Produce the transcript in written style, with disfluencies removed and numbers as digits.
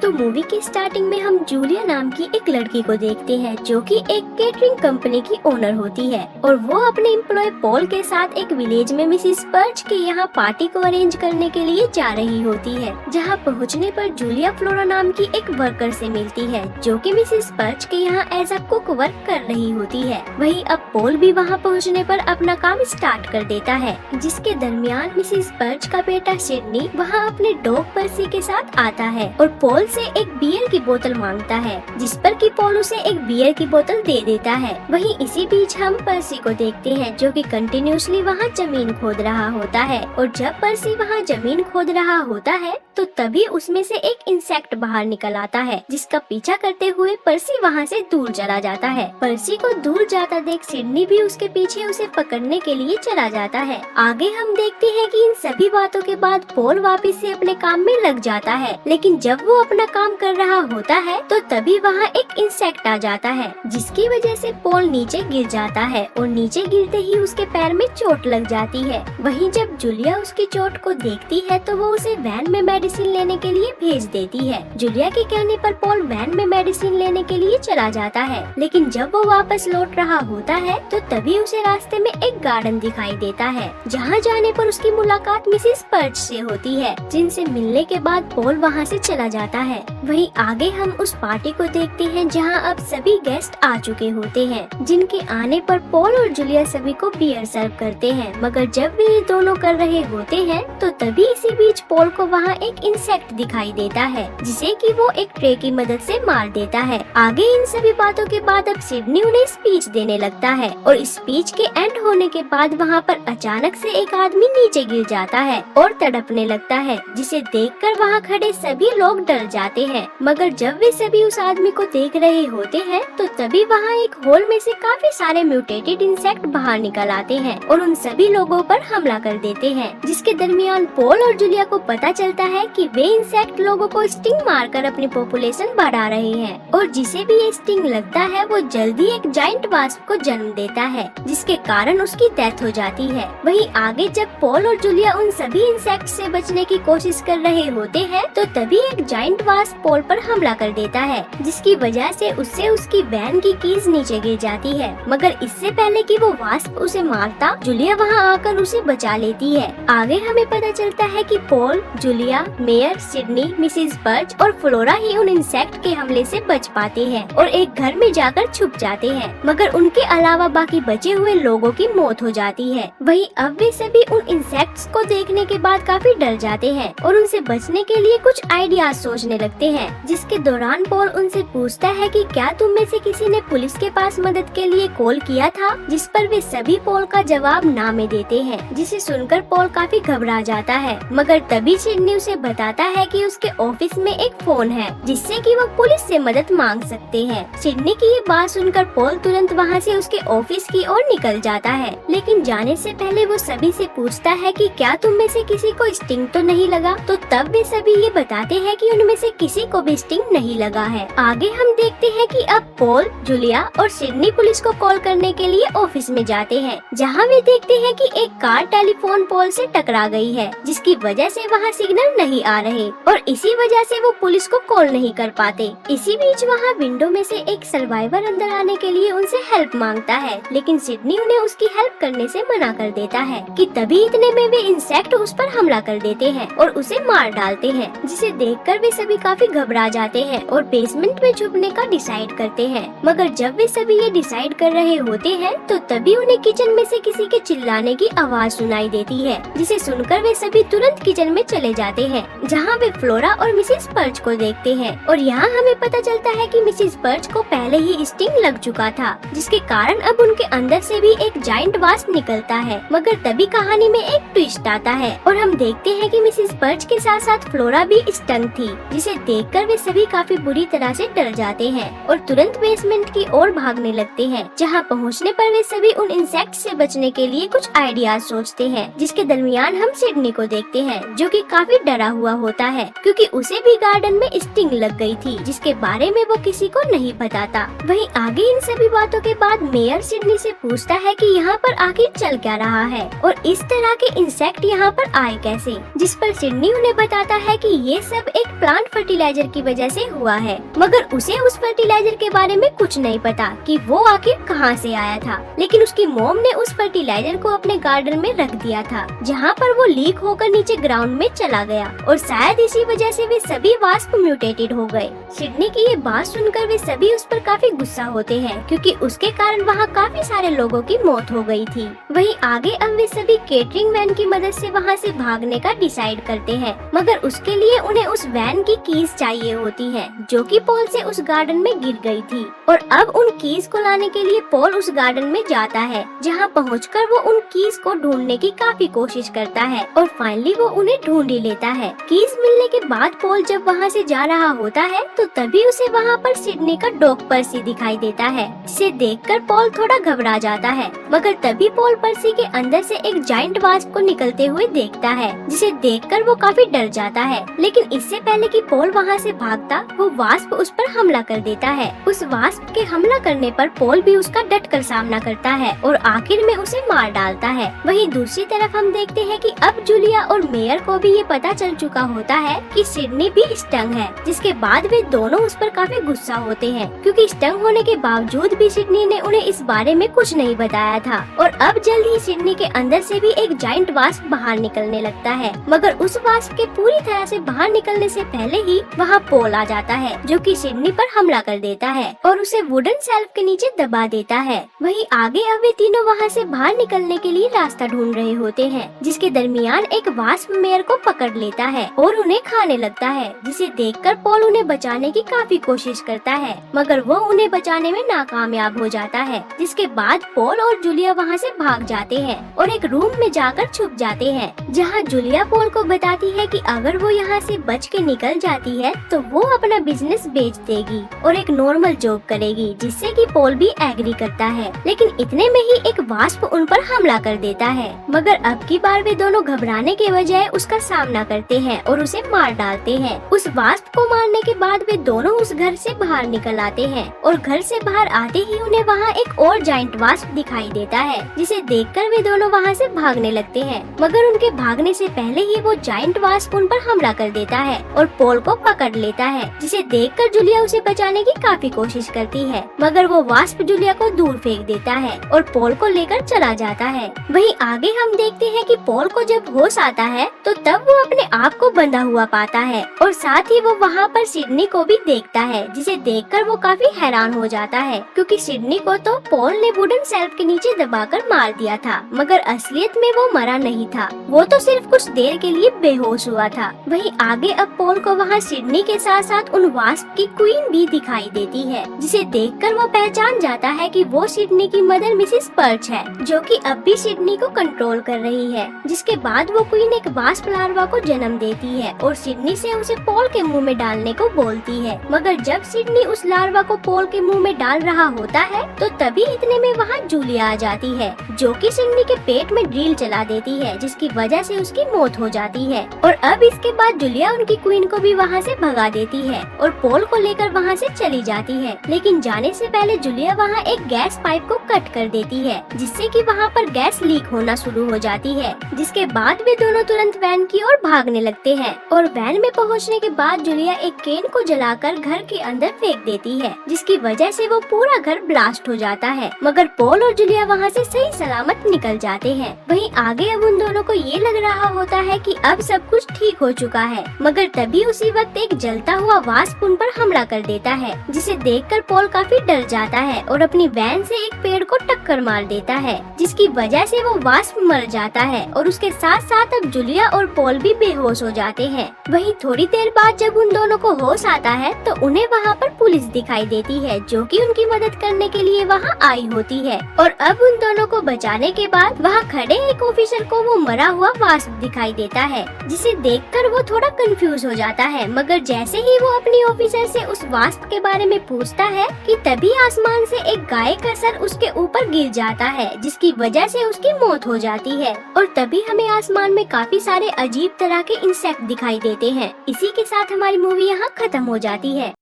तो मूवी की स्टार्टिंग में हम जूलिया नाम की एक लड़की को देखते हैं जो कि एक केटरिंग कंपनी की ओनर होती है और वो अपने एम्प्लॉय पॉल के साथ एक विलेज में मिसिस पर्च के यहाँ पार्टी को अरेंज करने के लिए जा रही होती है। जहाँ पहुँचने पर जूलिया फ्लोरा नाम की एक वर्कर से मिलती है जो कि मिसिस पर्च के यहाँ एज अ कुक वर्क कर रही होती है। वहीं अब पॉल भी वहाँ पहुँचने पर अपना काम स्टार्ट कर देता है, जिसके दरमियान मिसिस पर्च का बेटा सिडनी वहाँ अपने डॉग पर्सी के साथ आता है और पॉल से एक बियर की बोतल मांगता है, जिस पर कि पॉल उसे एक बियर की बोतल दे देता है। वहीं इसी बीच हम पर्सी को देखते हैं जो कि कंटिन्यूसली वहाँ जमीन खोद रहा होता है और जब पर्सी वहाँ जमीन खोद रहा होता है तो तभी उसमें से एक इंसेक्ट बाहर निकल आता है, जिसका पीछा करते हुए पर्सी वहाँ से दूर चला जाता है। पर्सी को दूर जाता देख सिडनी भी उसके पीछे उसे पकड़ने के लिए चला जाता है। आगे हम देखते हैं कि इन सभी बातों के बाद पॉल वापस से अपने काम में लग जाता है, लेकिन जब वो अपना काम कर रहा होता है तो तभी वहाँ एक इंसेक्ट आ जाता है, जिसकी वजह से पॉल नीचे गिर जाता है और नीचे गिरते ही उसके पैर में चोट लग जाती है। वहीं जब जूलिया उसकी चोट को देखती है तो वो उसे वैन में मेडिसिन लेने के लिए भेज देती है। जूलिया के कहने पर पॉल वैन में मेडिसिन लेने के लिए चला जाता है, लेकिन जब वो वापस लौट रहा होता है तो तभी उसे रास्ते में एक गार्डन दिखाई देता है, जहाँ जाने पर उसकी मुलाकात मिसिस पर्च से होती है, जिनसे मिलने के बाद पॉल वहाँ से चला जाता है। वहीं आगे हम उस पार्टी को देखते हैं जहाँ अब सभी गेस्ट आ चुके होते हैं, जिनके आने पर पॉल और जूलिया सभी को बियर सर्व करते हैं। मगर जब वे ये दोनों कर रहे होते हैं तो तभी इसी बीच पॉल को वहाँ एक इंसेक्ट दिखाई देता है, जिसे कि वो एक ट्रे की मदद से मार देता है। आगे इन सभी बातों के बाद अब सिडनी उन्हें स्पीच देने लगता है और स्पीच के एंड होने के बाद वहाँ पर अचानक से एक आदमी नीचे गिर जाता है और तड़पने लगता है, जिसे देखकर वहाँ खड़े सभी लोग डर जाते हैं। मगर जब वे सभी उस आदमी को देख रहे होते हैं तो तभी वहाँ एक होल में से काफी सारे म्यूटेटेड इंसेक्ट बाहर निकल आते हैं और उन सभी लोगों पर हमला कर देते हैं, जिसके दरमियान पॉल और जूलिया को पता चलता है कि वे इंसेक्ट लोगों को स्टिंग मारकर अपनी पॉपुलेशन बढ़ा रहे हैं और जिसे भी ये स्टिंग लगता है वो जल्दी एक जाइंट वास्प को जन्म देता है, जिसके कारण उसकी डेथ हो जाती है। वहीं आगे जब पॉल और जूलिया उन सभी इंसेक्ट से बचने की कोशिश कर रहे होते हैं तो तभी एक जाइंट वास्प पॉल पर हमला कर देता है, जिसकी वजह से उससे उसकी वैन की कीज नीचे गिर जाती है। मगर इससे पहले कि वो वास्प उसे मारता, जूलिया वहां आकर उसे बचा लेती है। आगे हमें पता चलता है कि Paul, Julia, mayor, Sydney, Mrs perch और फ्लोरा ही उन इंसेक्ट के हमले से बच पाते हैं और एक घर में जाकर छुप जाते हैं। मगर उनके अलावा बाकी बचे हुए लोगों की मौत हो जाती है। वहीं अब वे सभी उन इंसेक्ट्स को देखने के बाद काफी डर जाते हैं और उनसे बचने के लिए कुछ आइडियाज सोचने लगते हैं, जिसके दौरान पॉल उनसे पूछता है कि क्या तुम में से किसी ने पुलिस के पास मदद के लिए कॉल किया था, जिस पर वे सभी पॉल का जवाब ना में देते हैं, जिसे सुनकर पॉल काफी घबरा जाता है। मगर तभी सिडनी उसे बताता है कि उसके ऑफिस में एक फोन है जिससे कि वो पुलिस से मदद मांग सकते हैं। सिडनी की ये बात सुनकर पॉल तुरंत वहाँ से उसके ऑफिस की ओर निकल जाता है, लेकिन जाने से पहले वो सभी से पूछता है कि क्या तुम में से किसी को स्टिंग तो नहीं लगा। तो तब वे सभी ये बताते हैं कि उनमें से किसी को भी स्टिंग नहीं लगा है। आगे हम देखते हैं कि अब पॉल, जूलिया और सिडनी पुलिस को कॉल करने के लिए ऑफिस में जाते हैं, जहाँ वे देखते हैं कि एक कार टेलीफोन पोल से टकरा गई है, जिसकी वजह से वहाँ सिग्नल नहीं आ रहे और इसी वजह से वो पुलिस को कॉल नहीं कर पाते। इसी बीच वहाँ विंडो में से एक सर्वाइवर अंदर आने के लिए उनसे हेल्प मांगता है, लेकिन सिडनी उन्हें उसकी हेल्प करने से मना कर देता है कि तभी इतने में वे इंसेक्ट उस पर हमला कर देते हैं और उसे मार डालते हैं, जिसे देखकर वे सभी काफी घबरा जाते हैं और बेसमेंट में छुपने का डिसाइड करते हैं। मगर जब वे सभी ये डिसाइड कर रहे होते हैं तो तभी उन्हें किचन में से किसी के चिल्लाने की आवाज सुनाई देती है, जिसे सुनकर वे सभी तुरंत किचन में चले जाते हैं, जहाँ वे फ्लोरा और मिसिस पर्च को देखते हैं और यहाँ हमें पता चलता है कि मिसिस पर्च को पहले ही स्टिंग लग चुका था, जिसके कारण अब उनके अंदर से भी एक जाइंट वास्प निकलता है। मगर तभी कहानी में एक ट्विस्ट आता है और हम देखते हैं कि मिसिस पर्च के साथ साथ फ्लोरा भी स्टंग थी, जिसे देखकर वे सभी काफी बुरी तरह से डर जाते हैं और तुरंत बेसमेंट की ओर भागने लगते हैं, जहाँ पहुँचने पर वे सभी उन इंसेक्ट से बचने के लिए कुछ आइडियाज सोचते हैं। जिसके दरमियान हम सिडनी को देखते हैं जो कि काफी डरा हुआ होता है क्योंकि उसे भी गार्डन में स्टिंग लग गई थी, जिसके बारे में वो किसी को नहीं बताता। वहीं आगे इन सभी बातों के बाद मेयर सिडनी से पूछता है कि यहाँ पर आखिर चल क्या रहा है और इस तरह के इंसेक्ट यहाँ पर आए कैसे, जिस पर सिडनी उन्हें बताता है कि ये सब एक प्लांट फर्टिलाइजर की वजह से हुआ है, मगर उसे उस फर्टिलाइजर के बारे में कुछ नहीं पता कि वो आखिर कहाँ से आया था। लेकिन उसकी मॉम ने उस फर्टिलाइजर को अपने गार्डन में रख दिया था, जहाँ पर वो लीक होकर नीचे ग्राउंड में चला गया और शायद इसी वजह से वे सभी वास्प म्यूटेटेड हो गए। सिडनी की ये बात सुनकर वे सभी उस पर काफी गुस्सा होते हैं, क्योंकि उसके कारण वहाँ काफी सारे लोगों की मौत हो गई थी। वहीं आगे अब वे सभी केटरिंग वैन की मदद से वहाँ से भागने का डिसाइड करते हैं, मगर उसके लिए उन्हें उस वैन की कीज चाहिए होती है, जो कि पॉल से उस गार्डन में गिर गई थी। और अब उन कीज को लाने के लिए पॉल उस गार्डन में जाता है, जहाँ पहुंचकर वो उन कीज को ढूंढने की काफी कोशिश करता है और फाइनली वो उन्हें ढूंढ ही लेता है। कीज मिलने के बाद पॉल जब वहाँ से जा रहा होता है तो तभी उसे वहाँ पर सिडनी का डॉग पर्सी दिखाई देता है, जिसे देखकर पॉल थोड़ा घबरा जाता है। मगर तभी पॉल पर्सी के अंदर से एक जायंट वास्प को निकलते हुए देखता है, जिसे देखकर वो काफी डर जाता है। लेकिन इससे पहले कि पॉल वहाँ से भागता, वो वास्प उस पर हमला कर देता है। उस वास्प के हमला करने पर पॉल भी उसका डटकर सामना करता है और आखिर में उसे मार डालता है। वहीं दूसरी तरफ हम देखते हैं कि अब जूलिया और मेयर को भी ये पता चल चुका होता है कि सिडनी भी स्टंग है, जिसके बाद वे दोनों उस पर काफी गुस्सा होते हैं, क्योंकि स्टंग होने के बावजूद भी सिडनी ने उन्हें इस बारे में कुछ नहीं बताया था। और अब जल्द ही सिडनी के अंदर से भी एक जायंट वास्प बाहर निकलने लगता है, मगर उस वास्प के पूरी तरह से बाहर निकलने से पहले ही वहाँ पॉल आ जाता है, जो कि सिडनी पर हमला कर देता है और उसे वुडन शेल्फ के नीचे दबा देता है। वहीं आगे अब वे तीनों वहाँ से बाहर निकलने के लिए रास्ता ढूंढ रहे होते हैं, जिसके दरमियान एक वास्प मेयर को पकड़ लेता है और उन्हें खाने लगता है, जिसे देखकर पॉल उन्हें बचाने की काफी कोशिश करता है, मगर वो उन्हें बचाने में नाकामयाब हो जाता है। जिसके बाद पॉल और जूलिया वहाँ से भाग जाते हैं और एक रूम में जाकर छुप जाते हैं, जहाँ जूलिया पॉल को बताती है कि अगर वो यहाँ से बच के निकल जाती है तो वो अपना बिजनेस बेच देगी और एक नॉर्मल जॉब करेगी, जिससे कि पॉल भी एग्री करता है। लेकिन इतने में ही एक वास्प उन पर हमला कर देता है, मगर अब की बार वे दोनों घबराने के बजाय उसका सामना करते हैं और उसे मार डालते हैं। उस वास्प को मारने के बाद वे दोनों उस घर से बाहर निकल आते हैं और घर से बाहर आते ही उन्हें वहाँ एक और जायंट वास्प दिखाई देता है, जिसे देखकर वे दोनों वहाँ से भागने लगते हैं। मगर उनके भागने से पहले ही वो जायंट वास्प उन पर हमला कर देता है और पॉल को पकड़ लेता है, जिसे देखकर जूलिया उसे बचाने की काफी कोशिश करती है, मगर वो वास्प जूलिया को दूर फेंक देता है और पॉल को लेकर चला जाता है। वहीं आगे हम देखते हैं कि पॉल को जब होश आता है तो तब वो अपने आप को बंधा हुआ पाता है और साथ ही वो वहाँ पर सिडनी को भी देखता है, जिसे देखकर वो काफी हैरान हो जाता है, क्योंकि सिडनी को तो पॉल ने वुडन शेल्फ के नीचे दबाकर मार दिया था, मगर असलियत में वो मरा नहीं था, वो तो सिर्फ कुछ देर के लिए बेहोश हुआ था। वहीं आगे अब पॉल को वहाँ सिडनी के साथ साथ उन वास्प की क्वीन भी दिखाई देती है, जिसे देखकर वो पहचान जाता है कि वो सिडनी की मदर मिसेस पर्च है, जो कि अब भी सिडनी को कंट्रोल कर रही है। जिसके बाद वो क्वीन एक वास्प लार्वा को जन्म देती है और सिडनी से उसे पॉल के मुंह में डालने को बोलती है, मगर जब सिडनी उस लार्वा को पॉल के मुंह में डाल रहा होता है तो तभी इतने में वहाँ जूलिया आ जाती है, जो कि सिडनी के पेट में ड्रिल चला देती है, जिसकी वजह से उसकी मौत हो जाती है। और अब इसके बाद जूलिया उनकी क्वीन को भी वहाँ से भगा देती है और पॉल को लेकर वहाँ से चली जाती है। लेकिन जाने से पहले जूलिया वहाँ एक गैस पाइप को कट कर देती है, जिससे कि वहाँ पर गैस लीक होना शुरू हो जाती है। जिसके बाद वे दोनों तुरंत वैन की ओर भागने लगते हैं और वैन में पहुँचने के बाद जूलिया एक केन को जलाकर घर के अंदर फेंक देती है, जिसकी वजह से वो पूरा घर ब्लास्ट हो जाता है, मगर पॉल और जूलिया वहाँ से सही सलामत निकल जाते हैं। वहीं आगे अब उन दोनों को ये लग रहा होता है कि अब सब कुछ ठीक हो चुका है, मगर तभी उसी वक्त एक जलता हुआ वास्प उन पर हमला कर देता है, जिसे देखकर पॉल काफी डर जाता है और अपनी वैन से एक पेड़ को टक्कर मार देता है, जिसकी वजह से वो वास्प मर जाता है और उसके साथ साथ अब जूलिया और पॉल भी बेहोश हो जाते हैं। वहीं थोड़ी देर बाद जब उन दोनों को होश आता है तो उन्हें वहाँ पर पुलिस दिखाई देती है, जो कि उनकी मदद करने के लिए वहाँ आई होती है। और अब उन दोनों को बचाने के बाद वहाँ खड़े एक ऑफिसर को वो मरा हुआ वास्प दिखाई देता है, जिसे देखकर वो थोड़ा कंफ्यूज हो जाता है, मगर जैसे ही वो अपनी ऑफिसर से उस वास्प के बारे में पूछता है कि तभी आसमान से एक गाय का सर उसके ऊपर गिर जाता है, जिसकी वजह से उसकी मौत हो जाती है। और तभी हमें आसमान में काफी सारे अजीब तरह के इंसेक्ट दिखाई देते हैं। इसी के साथ हमारी मूवी यहाँ खत्म हो जाती है।